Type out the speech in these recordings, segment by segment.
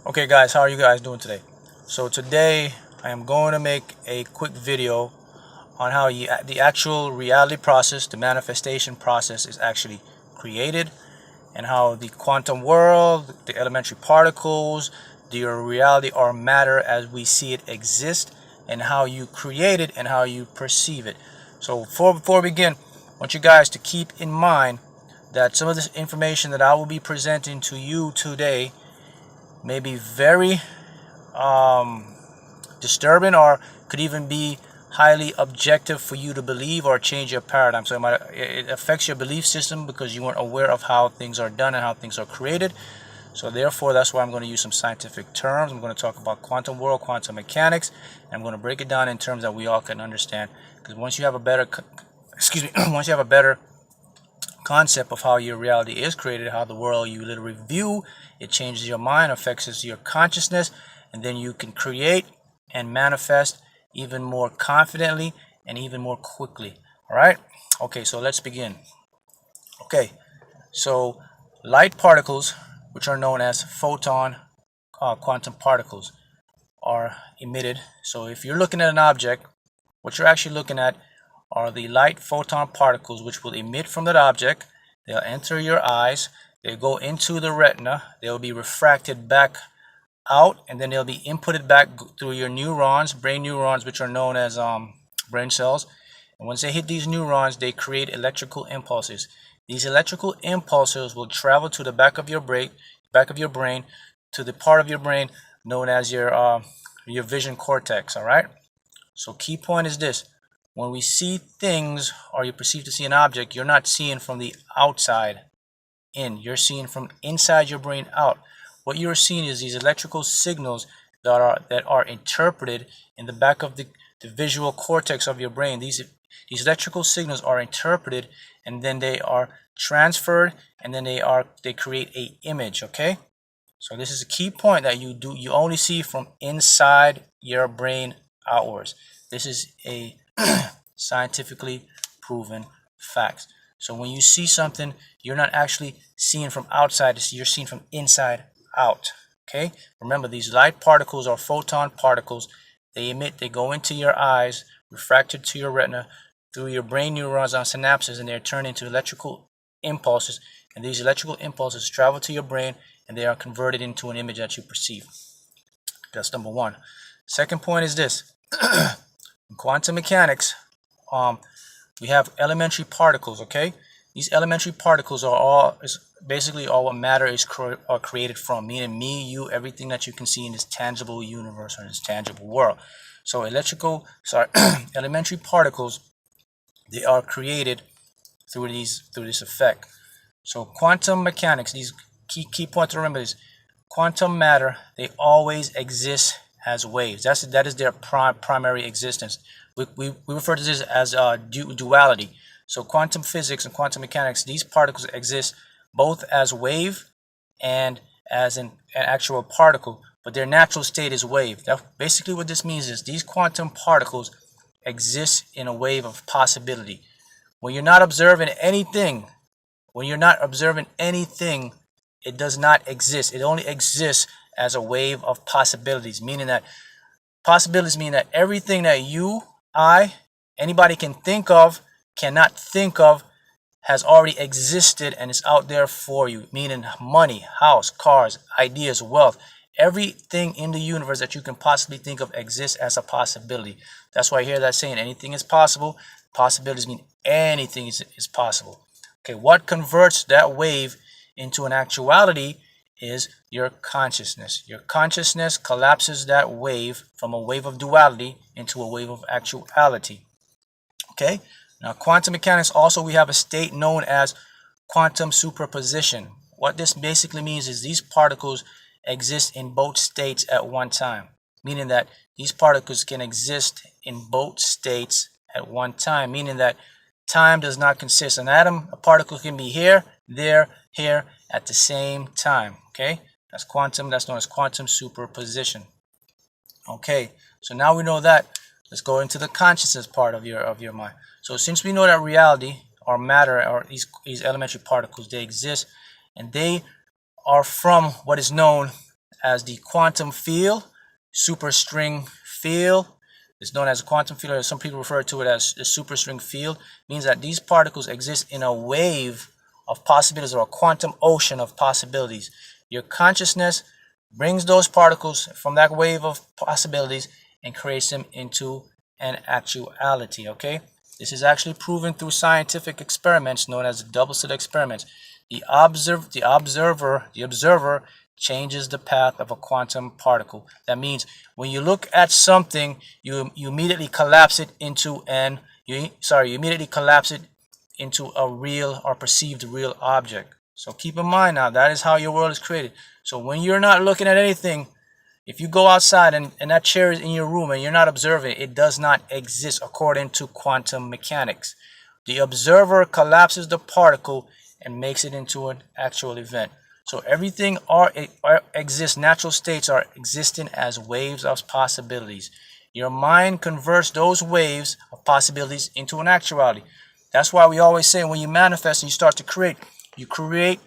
Okay guys, how are you guys doing today? So today I am going to make a quick video on how the actual reality process, the manifestation process, is actually created, and how the quantum world, the elementary particles, the reality or matter as we see it exist, and how you create it and how you perceive it. So before we begin, I want you guys to keep in mind that some of this information that I will be presenting to you today may be very disturbing, or could even be highly objective for you to believe or change your paradigm. So it affects your belief system because you weren't aware of how things are done and how things are created. So therefore, that's why I'm going to use some scientific terms. I'm going to talk about quantum world, quantum mechanics, and I'm going to break it down in terms that we all can understand. Because once you have a better, once you have a better concept of how your reality is created, how the world you literally view, it changes your mind, affects your consciousness, and then you can create and manifest even more confidently and even more quickly. All right, okay, so let's begin. Okay, so light particles, which are known as photon quantum particles, are emitted. So if you're looking at an object, what you're actually looking at are the light photon particles, which will emit from that object. They'll enter your eyes, they go into the retina, they'll be refracted back out, and then they'll be inputted back through your neurons, brain neurons, which are known as brain cells. And once they hit these neurons, they create electrical impulses. These electrical impulses will travel to the back of your brain, to the part of your brain known as your vision cortex. All right, so key point is this: when we see things, or you perceive to see an object, you're not seeing from the outside in, you're seeing from inside your brain out. What you're seeing is these electrical signals that are interpreted in the back of the visual cortex of your brain. These electrical signals are interpreted, and then they are transferred, and then they create a image. Okay, so this is a key point that you only see from inside your brain outwards. This is a scientifically proven fact. So when you see something, you're not actually seeing from outside, you're seeing from inside out. Okay, remember, these light particles are photon particles. They emit, they go into your eyes, refracted to your retina through your brain neurons on synapses, and they're turned into electrical impulses, and these electrical impulses travel to your brain, and they are converted into an image that you perceive. That's number one. Second point is this: in quantum mechanics, we have elementary particles. Okay, these elementary particles is basically all what matter is created from, meaning me, you, everything that you can see in this tangible universe or in this tangible world. So elementary particles, they are created through this effect. So quantum mechanics, these key points to remember is quantum matter, they always exist as waves. That is their primary existence. We refer to this as duality. So quantum physics and quantum mechanics, these particles exist both as wave and as an actual particle, but their natural state is wave. Basically what this means is these quantum particles exist in a wave of possibility. When you're not observing anything, it does not exist. It only exists as a wave of possibilities, meaning that everything that anybody cannot think of has already existed and is out there for you, meaning money, house, cars, ideas, wealth. Everything in the universe that you can possibly think of exists as a possibility. That's why I hear that saying, anything is possible. Possibilities mean anything is possible. Okay, what converts that wave into an actuality is your consciousness. Your consciousness collapses that wave from a wave of duality into a wave of actuality. Okay, now quantum mechanics also, we have a state known as quantum superposition. What this basically means is these particles exist in both states at one time, meaning that these particles can exist in both states at one time, meaning that time does not consist. A particle can be here, there, here at the same time. Okay, that's known as quantum superposition. Okay, so now we know that. Let's go into the consciousness part of your mind. So since we know that reality or matter, or these elementary particles, they exist, and they are from what is known as the quantum field, superstring field. It's known as a quantum field, or some people refer to it as a superstring field. It means that these particles exist in a wave of possibilities, or a quantum ocean of possibilities. Your consciousness brings those particles from that wave of possibilities and creates them into an actuality. Okay, this is actually proven through scientific experiments known as the double-slit experiments. The observer changes the path of a quantum particle. That means when you look at something, you immediately collapse it into a real or perceived real object. So keep in mind now, that is how your world is created. So when you're not looking at anything, if you go outside and that chair is in your room and you're not observing, it does not exist according to quantum mechanics. The observer collapses the particle and makes it into an actual event. So everything exists, natural states are existing as waves of possibilities. Your mind converts those waves of possibilities into an actuality. That's why we always say when you manifest and you start to create, you create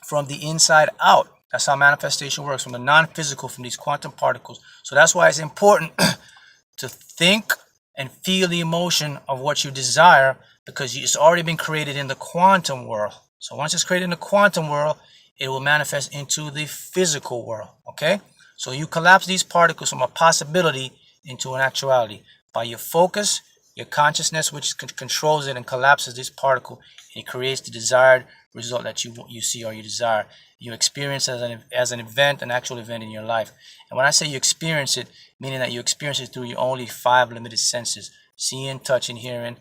from the inside out. That's how manifestation works, from the non-physical, from these quantum particles. So that's why it's important to think and feel the emotion of what you desire, because it's already been created in the quantum world. So once it's created in the quantum world, it will manifest into the physical world. Okay? So you collapse these particles from a possibility into an actuality by your focus, your consciousness, which controls it and collapses this particle, and it creates the desired result that you see or you desire. You experience as an event, an actual event in your life. And when I say you experience it, meaning that you experience it through your only 5 limited senses: seeing, touching, hearing,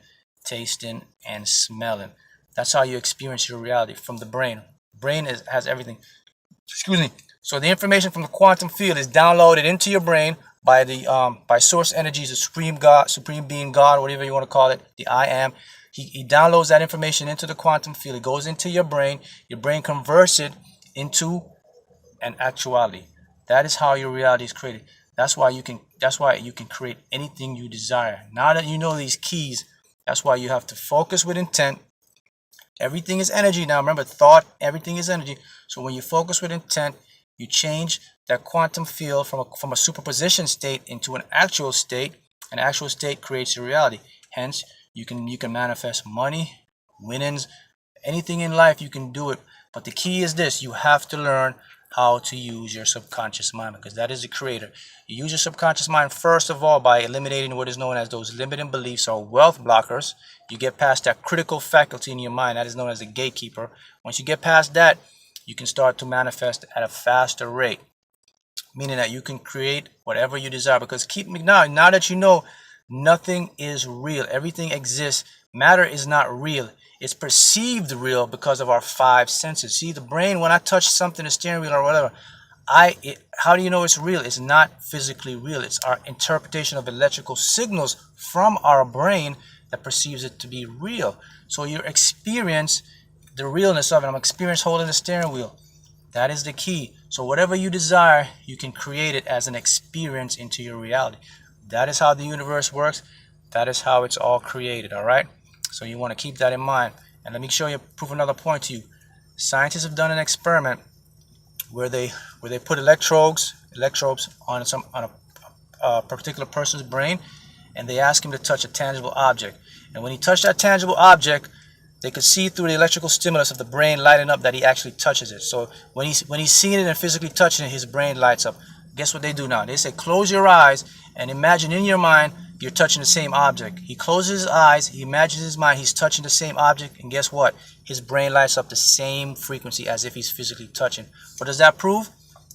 tasting, and smelling. That's how you experience your reality from the brain. Brain has everything. Excuse me. So the information from the quantum field is downloaded into your brain by the by source energies, the supreme God, supreme being, God, whatever you want to call it, the I am. He downloads that information into the quantum field. It goes into your brain. Your brain converts it into an actuality. That is how your reality is created. That's why you can create anything you desire. Now that you know these keys, that's why you have to focus with intent. Everything is energy now. Remember, thought, everything is energy. So when you focus with intent, you change that quantum field from a superposition state into an actual state. An actual state creates your reality. Hence, you can manifest money, winnings, anything in life. You can do it. But the key is this: you have to learn how to use your subconscious mind, because that is the creator. You use your subconscious mind first of all by eliminating what is known as those limiting beliefs or wealth blockers. You get past that critical faculty in your mind that is known as the gatekeeper. Once you get past that, you can start to manifest at a faster rate, meaning that you can create whatever you desire. Because now that you know nothing is real, everything exists. Matter is not real. It's perceived real because of our 5 senses. See, the brain, when I touch something, a steering wheel or whatever, how do you know it's real? It's not physically real. It's our interpretation of electrical signals from our brain that perceives it to be real. So you experience the realness of it. I'm experiencing holding the steering wheel. That is the key. So whatever you desire, you can create it as an experience into your reality. That is how the universe works. That is how it's all created. All right. So you want to keep that in mind. And let me prove another point to you. Scientists have done an experiment where they put electrodes on a particular person's brain, and they ask him to touch a tangible object. And when he touched that tangible object, they could see through the electrical stimulus of the brain lighting up that he actually touches it. So when he's seeing it and physically touching it, his brain lights up. Guess what they do now? They say, close your eyes and imagine in your mind you're touching the same object. He closes his eyes, he imagines in his mind he's touching the same object, and guess what? His brain lights up the same frequency as if he's physically touching. What does that prove?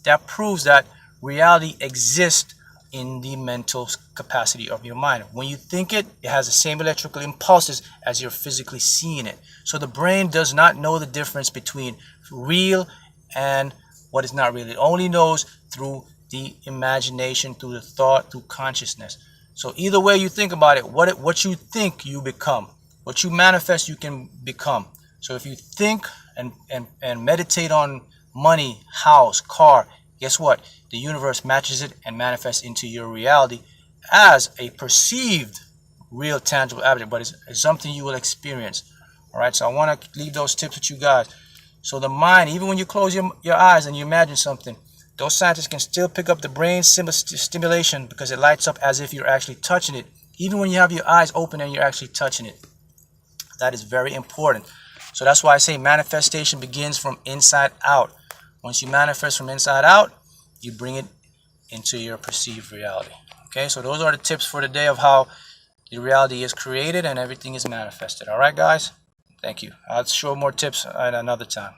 That proves that reality exists in the mental capacity of your mind. When you think it, it has the same electrical impulses as you're physically seeing it. So the brain does not know the difference between real and what is not real. It only knows through the imagination, through the thought, through consciousness. So either way you think about it, what you think, you become. What you manifest, you can become. So if you think and meditate on money, house, car, guess what? The universe matches it and manifests into your reality as a perceived real tangible object, but it's something you will experience. All right, so I want to leave those tips with you guys. So the mind, even when you close your eyes and you imagine something, those scientists can still pick up the brain stimulation because it lights up as if you're actually touching it, even when you have your eyes open and you're actually touching it. That is very important. So that's why I say manifestation begins from inside out. Once you manifest from inside out, you bring it into your perceived reality. Okay, so those are the tips for the day of how your reality is created and everything is manifested. All right, guys? Thank you. I'll show more tips at another time.